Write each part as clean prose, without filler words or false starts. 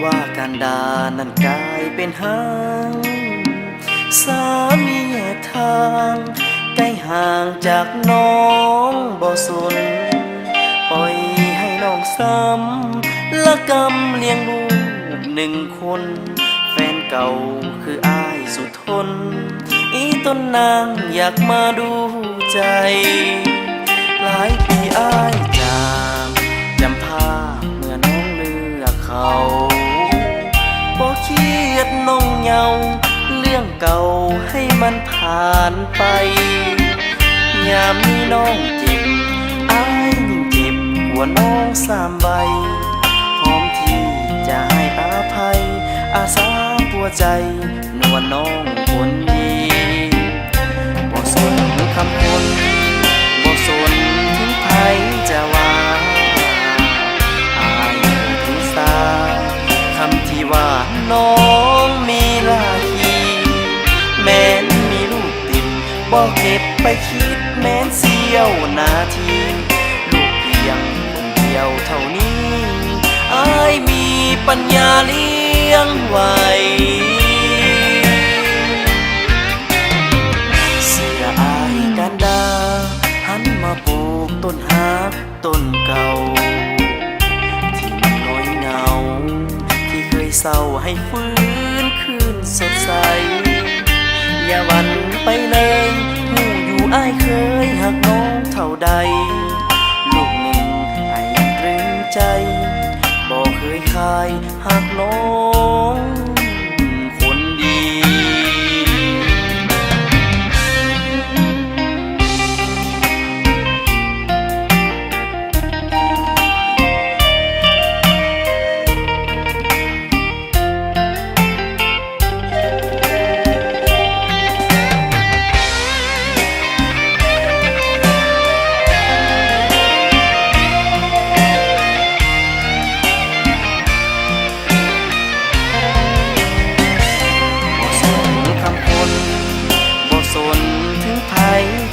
ว่าการดานั้นกลายเป็นหางสามีแยกทางใกล้ห่างจากน้องบ่สนปล่อยให้น้องซ้ำละกำเลี้ยงลูกหนึ่งคนแฟนเก่าคืออ้ายสุดทนอีต้นนางอยากมาดูใจหลายปีอ้ายจากจำภาพเมื่อน้องเลือกเขาบ่เครียดน้องเหงาเรื่องเก่าให้มันผ่านไปยามนี้น้องเจ็บอ้ายยิ่งเจ็บกว่าน้อง3 ใบพร้อมที่จะให้อภัยอาสาปัวใจนวลน้องคนดีบ่สนคำคนบ่สนถึงไผจะว่าอายถึงสาคำที่ว่าน้องมีลาคีแม้นมีลูกติดบ่เก็บไปคิดแม้นเสี้ยวนาทีลูกเพียงคนเดียวเท่านี้อายมีปัญญาเลี้ยงไว้เสียอายกันดาหันมาปลูกต้นฮักต้นเก่าที่น้อยเงาที่เคยเศร้าให้ฟื้นคืนสดใสอย่าหวั่นไปเลยหูอยู่อ้ายเคยหักน้องเท่าใดลูกหนึ่งไอ้ตรึงใจบ่เคยคายหักน้องคนดี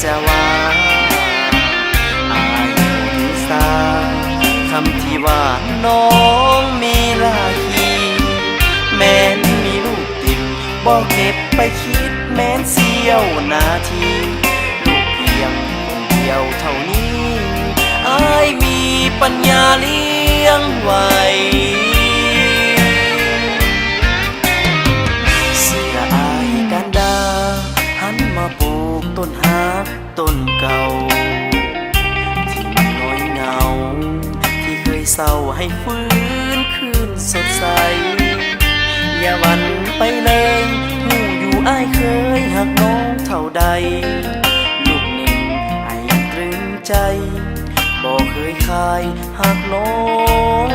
จะว่าอายถึงสาคำที่ว่าน้องมีลาคีแม้นมีลูกติดบ่เก็บไปคิดแม้นเสี้ยวนาทีลูกเพียงคนเดียวเท่านี้อายมีปัญญาเลี้ยงไว้เสียอายกันดาหันมาปลูกต้นฮักต้นเก่าที่น้อยเงาที่เคยเศร้าให้ฟื้นคืนสดใสอย่าหวั่นไปเลยหูอยู่อ้ายเคยหักน้องเท่าใดลูกหนึ่งไอ้ตรึงใจบ่เคยคายหักน้อง